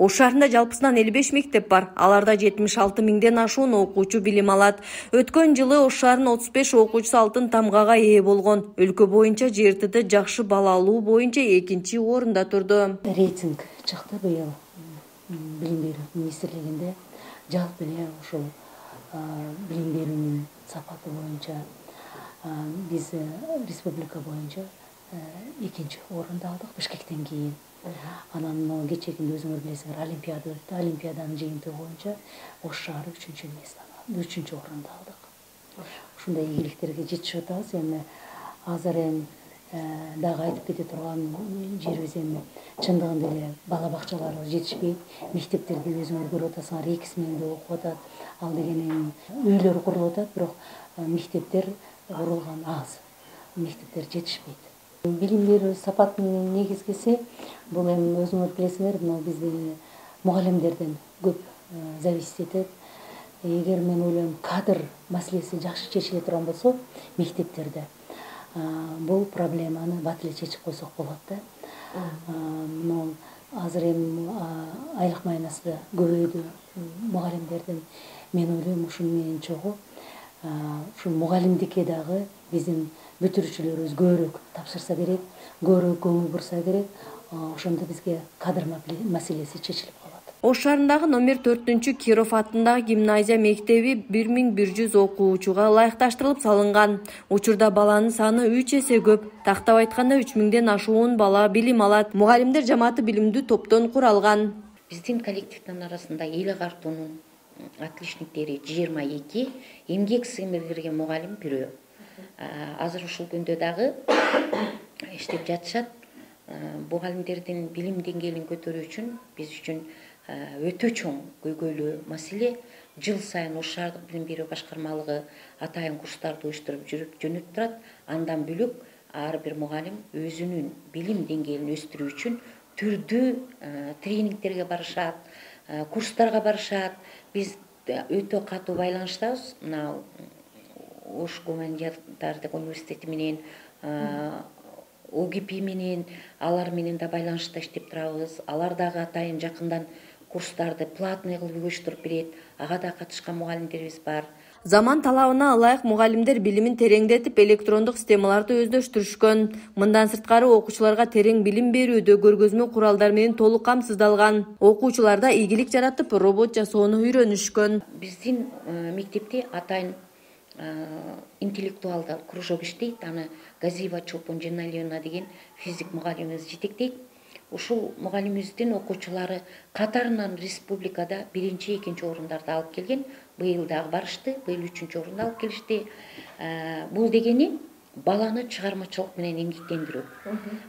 Ош шаарында жалпысынан 55 мектеп бар. Аларда 76 миңден ашуун окуучу билим алат. Өткөн жылы Ош шаарынын 35 окуучусу алтын тамгага ээ болгон. Өлкө боюнча ЖРТде жакшы бала алуу боюнча 2-орунда турду. Рейтинг чыкты быйыл билим берүү министрлигинде. Жалпы эле ошол билим берүүнүн сапаты боюнча биз республика боюнча 2-орунду алдык Бишкектен кийин. Анан кечегинде өзүңөр билесиңер Олимпиада өттү. Олимпиаданын жыйынтыгы боюнча Ош шаары 3-орунду алдык. Ушундай ийгиликтерге жетишип атабыз. Эми азыр дагы айтып кете турган жерибиз эми чындыгында эле бала бакчаларыбыз жетишпейт. Мектептерди өзүңөр көрүп атасыңар, 2 сменде окуп атат. Ал деген үйлөр курулуп атат, бирок мектептер курулган аз. Мектептер жетишпейт. Билим берүү сапатынын негизгиси бул эми өзүңөр билесиңер, мына бизде мугалимдерден көп зависит этет. Эгер мен ойлойм кадр маселеси жакшы чечиле турган болсо мектептерде бул проблеманы бат эле чечип койсок болот да. Азыр эми айлык майнасы көбөйдү мугалимдердин. Мен ойлойм ушуну менен чогуу ушу мугалимдикке дагы биздин бүтүрүүчүлөрүбүз көбүрөөк тапшырса керек, көбүрөөк көңүл бурса керек. Ошондо бизге кадр маселеси чечилип калат. Ош шаарындагы номер 4 Киров атындагы гимназия мектеби 1100 окуучуга ылайыкташтырылып салынган. Учурда баланын саны 3 эсе көп. Тактап айтканда 3000ден ашуун бала билим алат. Мугалимдер жамааты билимдүү топтон куралган. Биздин коллективдин арасында эл агартуунун отличниктери 22, эмгек сіңірген мугалим бирөө. Азыр ушул күндө дагы иштеп жатышат. Мугалимдердин билим деңгээлин көтөрүү үчүн биз үчүн өтө чоң көйгөйлүү маселе. Жыл сайын Ош шаардык билим берүү башкармалыгы атайын курстарды уюштуруп жүрүп жөнөтүп турат. Андан бөлөк ар бир мугалим өзүнүн билим деңгээлин өстүрүү үчүн түрдүү тренингтерге барышат, курстарга барышат. Биз өтө катуу байланыштабыз. Мына Ош гуманитардык университети менен, ОГИП менен, алар менен да байланышта иштеп турабыз. Алар дагы атайын жакындан курстарды платный кылып уюштуруп берет. Ага да катышкан мугалимдерибиз бар. Заман талабына ылайык мугалимдер билимин тереңдетип, электрондук системаларды өздөштүрүшкөн. Мындан сырткары окуучуларга терең билим берүүдө көргөзмө куралдар менен толук камсыздалган. Окуучуларда ийгилик жаратып, робот жасоону үйрөнүшкөн. Биздин мектепте атайын интеллектуалдык кружок иштейт. Аны Газиева Чолпон Жаналиевна деген физик мугалимибиз жетектейт. Ушул мугалимибиздин окуучулары катарынан республикада 1-2 орундарды алып келген. Быйыл дагы барышты, быйыл 3-орунду алып келишти. Бул дегени баланы чыгармачылык менен эмгектендирүү.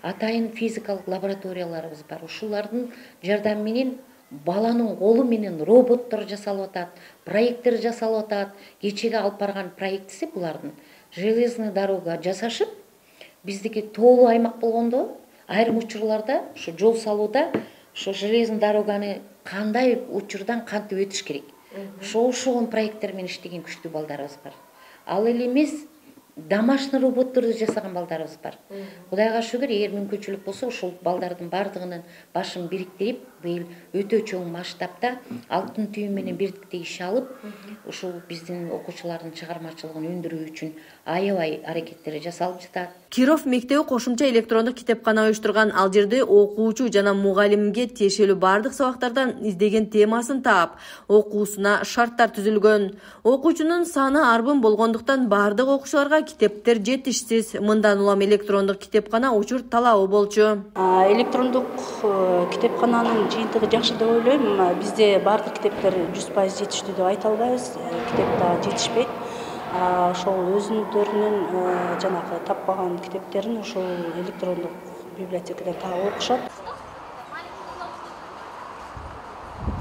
Атайын физикалык лабораторияларыбыз бар. Ушулардын жардамы менен баланын колу менен роботтор жасалып атат, проекттер жасалып атат. Кечеге алып барган проектиси булардын железный дорога жасашып, биздики тоолуу аймак болгондо айрым учурларда ушу жол салууда ушу железный дороганы кандай учурдан кантип өтүш керек. Ошол проекттер менен иштеген күчтүү балдарыбыз бар. Ал эле эмес, домашний роботторду жасаган балдарыбыз бар. Кудайга шүгүр, эгер мүмкүнчүлүк болсо, ушул балдардын бардыгынын башын бириктирип, быйыл өтө чоң масштабта алтын түйүн менен бирдикте иш алып, ушул биздин окуучулардын чыгармачылыгын өндүрүү үчүн аябай аракеттер жасалып жатат. Киров мектеби кошумча электрондук китепкана уюштурган. Ал жерде окуучу жана мугалимге тиешелүү бардык сабактардан издеген темасын таап, окуусуна шарттар түзүлгөн. Окуучунун саны арбын болгондуктан бардык окуучуларга китептер жетишсиз. Мындан улам электрондук китепкана учур талабы болчу. Электрондук китепкананын жыйынтыгы жакшы деп ойлойм. Бизде бардык китептер 100% жетиштүү деп айта албайбыз. Китеп да жетишпейт. Ошол өзүндөрүнүн жанагы таппаган китептерин ошол электрондук библиотекадан таап окушат.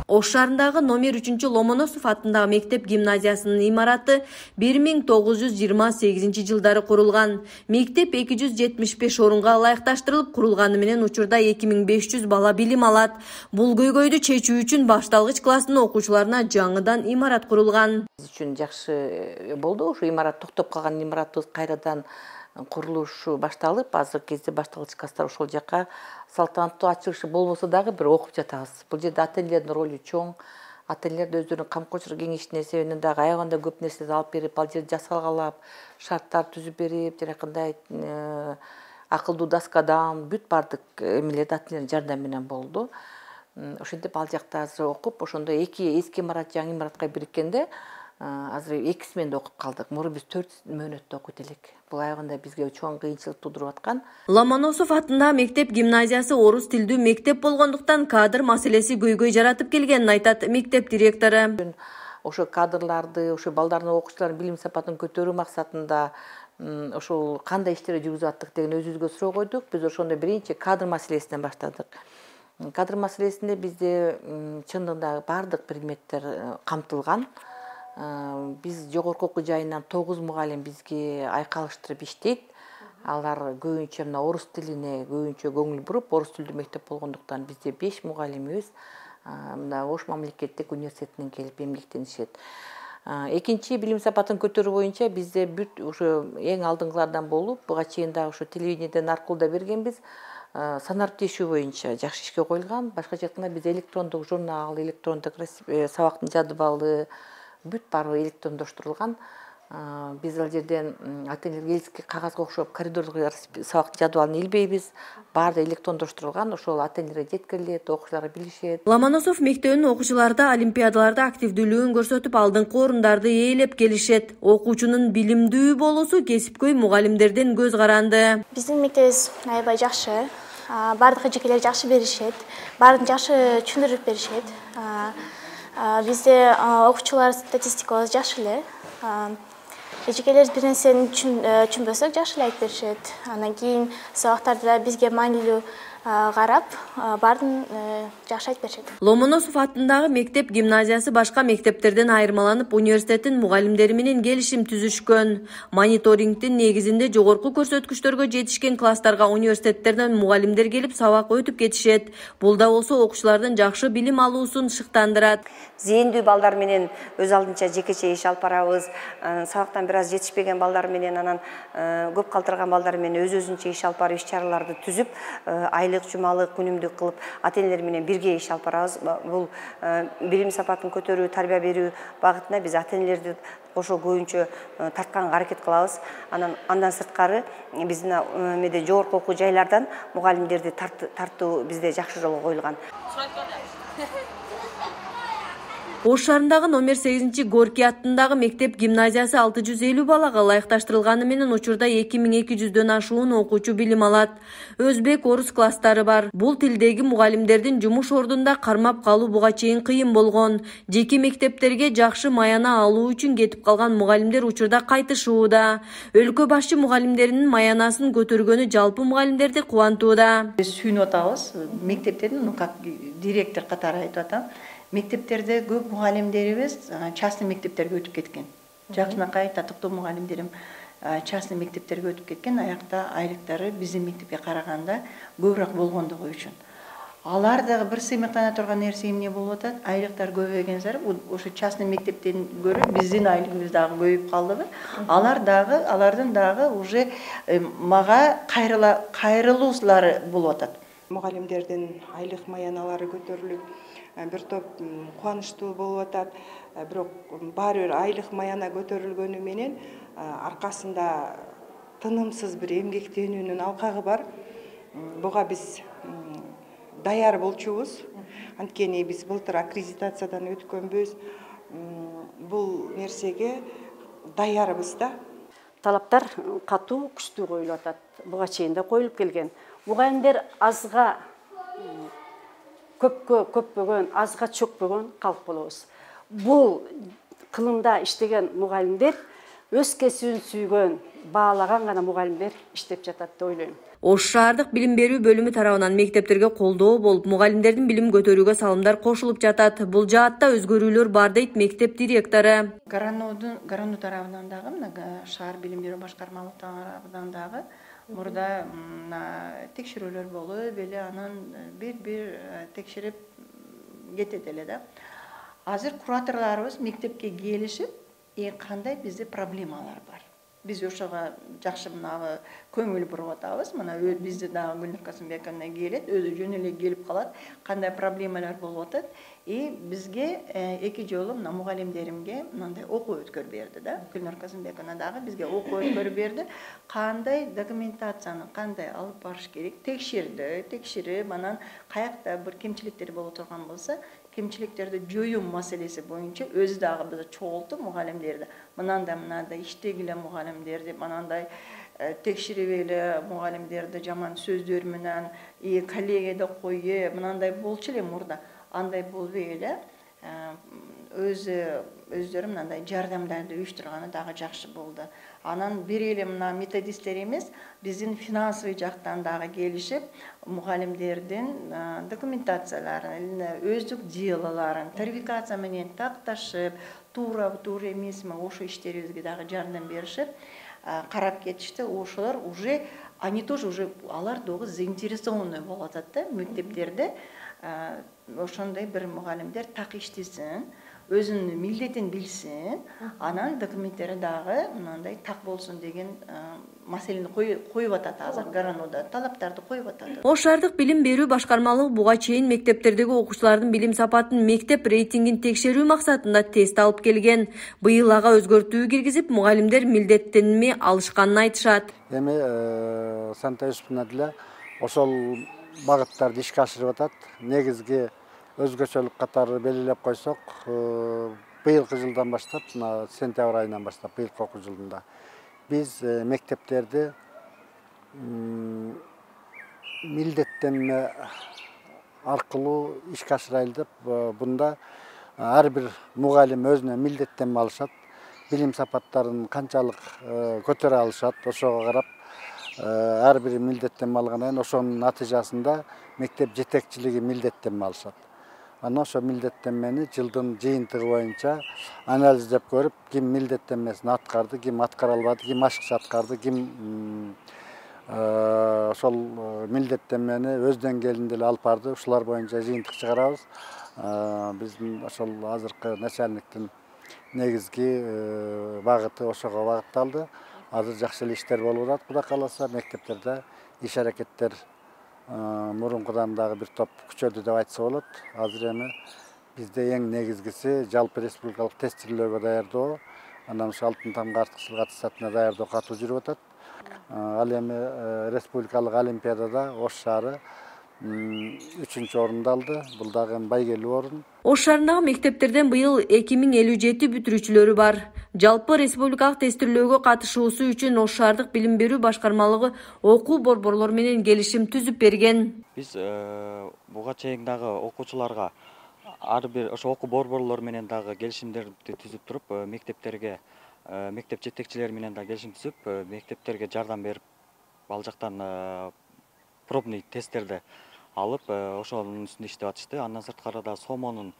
Ош шаарындагы номер 3 Ломоносов атындагы мектеп гимназиясынын имараты 1928 жылдары курулган. Мектеп 275 орунга ылайыкташтырылып курулганы менен учурда 2500 бала билим алат. Бул көйгөйдү чечүү үчүн башталгыч класстын окуучуларына жаңыдан имарат курулган. Биз үчүн жакшы болду. Ушу имарат токтоп калган имаратыбыз кайрадан курулушу башталып, азыркы кезде башталгыч класстар ошол жака салтанаттуу ачылышы болбосо дагы бир окуп жатабыз. Бул жерде ата-энелердин ролу чоң. Ата-энелер да өздөрүнүн камкорчулук кеңешине эсебинен дагы аябаганда көп нерселерди алып берип, ал жерди жасалгалап, шарттар түзүп берип, жанакындай акылдуу доскадан бүт бардык эмелерди ата-энелердин жардамы менен болду. Ошентип ал жакта азыр окуп, ошондо эки эски имарат жаңы имаратка бириккенде азыр экиси менен да окуп калдык. Мурун биз 4 мөөнөттө окуйт элек. Бул аябагында бизге чоң кыйынчылык туудуруп аткан. Ломоносов атындагы мектеп гимназиясы орус тилдүү мектеп болгондуктан кадр маселеси көйгөй жаратып келгенин айтат мектеп директору. Ошо кадрларды, ошо балдардын окуучулардын билим сапатын көтөрүү максатында ошол кандай иштерди жүргүзүп аттык деген өзүбүзгө суроо койдук. Биз ошондо биринчи кадр маселесинен баштадык. Кадр маселесинде бизде чындыгында бардык предметтер камтылган. Биз жогорку окуу жайынан 9 мугалим бизге айкалыштырып иштейт. Алар көбүнчө мына орус тилине көбүнчө көңүл буруп, орус тилдүү мектеп болгондуктан бизде 5 мугалимибиз мына Ош мамлекеттик университетинен келип эмгектенишет. Экинчи билим сапатын көтөрүү боюнча бизде бүт ошо эң алдыңгылардан болуп, буга чейин дагы ошо телевидениеден аркылуу да бергенбиз. Санарып тиешүү боюнча жакшы ишке коюлган. Башкача айтканда бизде электрондук журнал, электрондук сабактын жадыбалы бүт баары электрондоштурулган. Биз ал жерден ата-энелерге элски кагазга окшоп коридордогу сабактын жадыбалын илбейбиз. Баары электрондоштурулган. Ошол ата-энелерге жеткирилет, окуучулар билишет. Ломоносов мектебинин окуучуларда олимпиадаларда активдүүлүгүн көрсөтүп, алдыңкы орундарды ээлеп келишет. Окуучунун билимдүү болуусу кесипкөй мугалимдерден көз каранды. Биздин мектебибиз аябай жакшы. Бардык эжекелер жакшы беришет. Баарын жакшы түшүндүрүп беришет. Бизде окуучулар статистикабыз жакшы эле. Эжекелер бир нерсени түшүнбөсөк жакшы эле айтып беришет. Андан кийин сабактарда бизге маанилүү карап, баарын жакшы айтып беришет. Ломоносов атындагы мектеп гимназиясы башка мектептерден айырмаланып, университеттин мугалимдери менен келишим түзүшкөн. Мониторингдин негизинде жогорку көрсөткүчтөргө жетишкен класстарга университеттерден мугалимдер келип сабак өтүп кетишет. Бул да болсо окуучулардын жакшы билим алуусун шыктандырат. Зээндүү балдар менен өз алдынча жекече иш алып барабыз. Сабактан бир аз жетишпеген балдар менен, анан көп калтырган балдар менен өз-өзүнчө иш алып барып, иш чараларды түзүп, айлык, жумалык, күнүмдүк кылып, ата-энелер менен бирге иш алып барабыз. Бул билим сапатын көтөрүү, тарбия берүү багытына биз ата-энелерди ошо көбүнчө тартканга аракет кылабыз. Андан сырткары биздин эмеде жогорку окуу жайлардан мугалимдерди тартуу бизде жакшы жолго коюлган. Ош шаарындагы номер 8 Горький атындагы мектеп гимназиясы 650 балага ылайыкташтырылганы менен учурда 2200дөн ашуун окуучу билим алат. Өзбек, орус класстары бар. Бул тилдеги мугалимдердин жумуш ордунда кармап калуу буга чейин кыйын болгон. Жеке мектептерге жакшы маяна алуу үчүн кетип калган мугалимдер учурда кайтышууда. Өлкө башчы мугалимдеринин маянасын көтөргөнү жалпы мугалимдерди кубантууда. Биз сүйүнүп атабыз. Мектептердин, как директор катары айтып атам. Мектептерде көп мугалимдерибиз частный мектептерге өтүп кеткен. Жакшынакай татыктуу мугалимдерим частный мектептерге өтүп кеткен. Аякта айлыктары биздин мектепке караганда көбүрөөк болгондугу үчүн. Алар дагы бир сыймыктана турган нерсе эмне болуп атат? Айлыктар көбөйгөн сары ошо частный мектептен көрө биздин айлыгыбыз дагы көбөйүп калдыбы? Алардын дагы уже мага кайрылуулары болуп атат. Мугалимдердин айлык маяналары көтөрүлүп, бир топ кубанычтуу болуп атат. Бирок баары бир айлык маяна көтөрүлгөнү менен аркасында тынымсыз бир эмгектенүүнүн алкагы бар. Буга биз даяр болчубуз. Анткени биз былтыр аккредитациядан өткөнбүз. Бул нерсеге даярбыз да. Талаптар катуу, күчтүү коюлуп атат. Буга чейин да коюлуп келген. Мугалимдер азга көппөгөн, азга чөкпөгөн калк болобуз. Бул кылымда иштеген мугалимдер өз кесибин сүйгөн, баалаган гана мугалимдер иштеп жатат деп ойлойм. Ош шаардык билим берүү бөлүмү тарабынан мектептерге колдоо болуп, мугалимдердин билим көтөрүүгө салымдар кошулуп жатат. Бул жаатта өзгөрүүлөр бар дейт мектеп директору. Гарануу тарабынан дагы, шаар билим берүү башкармалык тарабынан дагы мурда текшерүүлөр болуп, эле анан бир текшерип кетет эле да. Азыр кураторлорубуз мектепке келишип, кандай бизде проблемалар бар. биз ошого жакшы мынагы көңүл буруп атабыз. Мына бизде дагы Гүлнур Касымбековна келет, өзү жөн эле келип калат, кандай проблемалар болуп атат. И бизге 2 жолу мына мугалимдеримге мындай окуу өткөрүп берди да. Гүлнур Касымбековна дагы бизге окуу өткөрүп берди. Кандай документацияны кандай алып барыш керек, текширип, анан каякта бир кемчиликтер боло турган болсо, кемчиликтерди жоюу маселеси боюнча өзү дагы биз чогултуп мугалимдерди. Мынандай иштегиле мугалимдер деп, анандай текширибейле мугалимдерди жаман сөздөр менен, коллегияда койе, мынандай болчу эле мурда. Андай болбой эле өздөрү мындай жардамдарды уюштурганы дагы жакшы болду. Анан бир эле мына методисттер эмес, биздин финансовый жактан дагы келишип, мугалимдердин документацияларын, өздүк делоларын тарификация менен такташып, туура эмесми ошо иштерибизге дагы жардам беришип, карап кетишти. Ошолор уже они тоже уже алар дагы заинтересованный болуп атат да мектептерде. Ошондой бир мугалимдер так иштесин, өзүнүн милдетин билсин, анан документтери дагы мындай так болсун деген маселени коюп атат азыр Гарануда, талаптарды коюп атат. Ош шаардык билим берүү башкармалыгы буга чейин мектептердеги окуучулардын билим сапатын мектеп рейтингин текшерүү максатында тест алып келген. Быйыл ага өзгөртүү киргизип, мугалимдер милдеттенме алышканын айтышат. Эми Сантаюсуповна деле ошол багыттарды ишке ашырып атат. Негизги өзгөчөлүк катары белгилеп койсок, быйылкы жылдан баштап, мына сентябрь айынан баштап, быйылкы окуу жылында биз мектептерди милдеттенме аркылуу ишке ашырайлы деп, бунда ар бир мугалим өзүнө милдеттенме алышат, билим сапаттарын канчалык көтөрө алышат, ошого карап ар бир милдеттенме алгандан кийин ошонун натыйжасында мектеп жетекчилиги милдеттенме алышат. Анан ошо милдеттенмени жылдын жыйынтыгы боюнча анализдеп көрүп, ким милдеттенмесин аткарды, ким аткара албады, ким ашыкча аткарды, ким ошол милдеттенмени өз деңгээлинде эле алып барды. Ушулар боюнча жыйынтык чыгарабыз. Биздин ошол азыркы начальниктин негизги багыты ошого багытталды. Азыр жакшы эле иштер болуп атат. Кудай кааласа, мектептерде иш аракеттер мурункудан дагы бир топ күчөдү деп айтса болот. Азыр эми бизде эң негизгиси жалпы республикалык тестирлөөгө даярдоо, анан ошо алтын тамга артыкчылык аттестатына даярдоо катуу жүрүп атат. Ал эми республикалык олимпиадада Ош шаары 3-чү орунду алды. Бул дагы байгелүү орун. Ош шаарындагы мектептерден быйыл 2057 бүтүрүүчүлөрү бар. Жалпы республикалык тестирлөөгө катышуусу үчүн Ош шаардык билим берүү башкармалыгы окуу борборлор менен келишим түзүп берген. Биз буга чейин дагы окуучуларга ар бир ошо окуу борборлор менен дагы келишимдерди түзүп туруп, мектептерге, мектеп жетекчилери менен дагы келишим түзүп, мектептерге жардам берип, ал жактан пробный тесттерди алып, ошонун үстүндө иштеп атышты. Андан сырткары да СОМОнун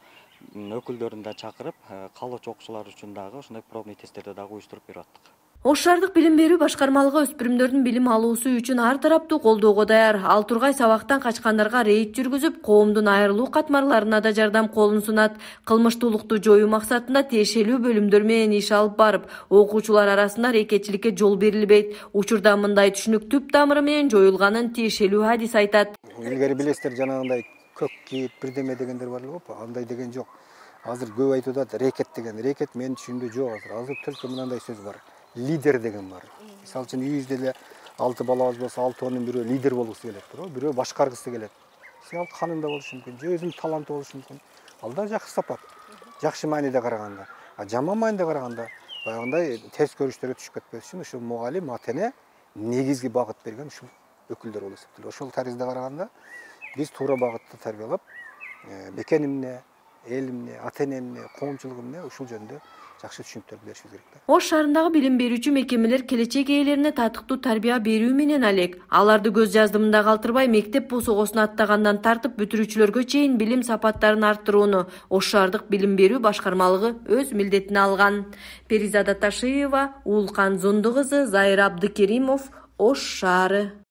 өкүлдөрүн да чакырып, калоочу окуучулар үчүн дагы ошондой пробный тесттерди дагы уюштуруп берип аттык. Ош шаардык билим берүү башкармалыгы өспүрүмдөрдүн билим алуусу үчүн ар тараптуу колдоого даяр. Ал тургай сабактан качкандарга рейд жүргүзүп, коомдун айрылуу катмарларына да жардам колун сунат. Кылмыштуулукту жоюу максатында тиешелүү бөлүмдөр менен иш алып барып, окуучулар арасында аракетчиликке жол берилбейт. Учурда мындай түшүнүк түп тамыры менен жоюлганын тиешелүү хадис айтат. Илгери билесиздер, жанагындай көк кийип бирдеме дегендер бар эле, андай деген жок. Азыр көп айтып атат, рекет деген. Рекет менин түшүмдө жок азыр. Азыр только мындай сөз бар. Лидер деген бар. Мисалы үчүн үйүбүздө эле 6 балабыз болсо, 6-ынын бирөө лидер болгусу келет, бирөө башкаргысы келет. Ал канында болушу мүмкүн, же өзүнүн таланты болушу мүмкүн. Ал да жакшы сапат. Жакшы мааниде караганда. Жаман мааниде караганда, баягындай терс көрүштөргө түшүп кетпеш үчүн ушул мугалим, ата-эне негизги багыт берген ушул өкүлдөр болуп эсептелет. Ошол таризде караганда биз туура багытта тарбиялап, мекенимне, элимне, ата-энемне, коомчулугумне ушул жөнүндө жакшы түшүнүктөрдү беришибиз керек. Ош шаарындагы билим берүүчү мекемелер келечек ээлерине татыктуу тарбия берүү менен алек. Аларды көз жаздымында калтырбай, мектеп босогосун аттагандан тартып бүтүрүүчүлөргө чейин билим сапаттарын арттырууну Ош шаардык билим берүү башкармалыгы өз милдетине алган. Перизада Ташиева, Уулкан Зондугызы, Зайыр Абдыкеримов, Ош шаары.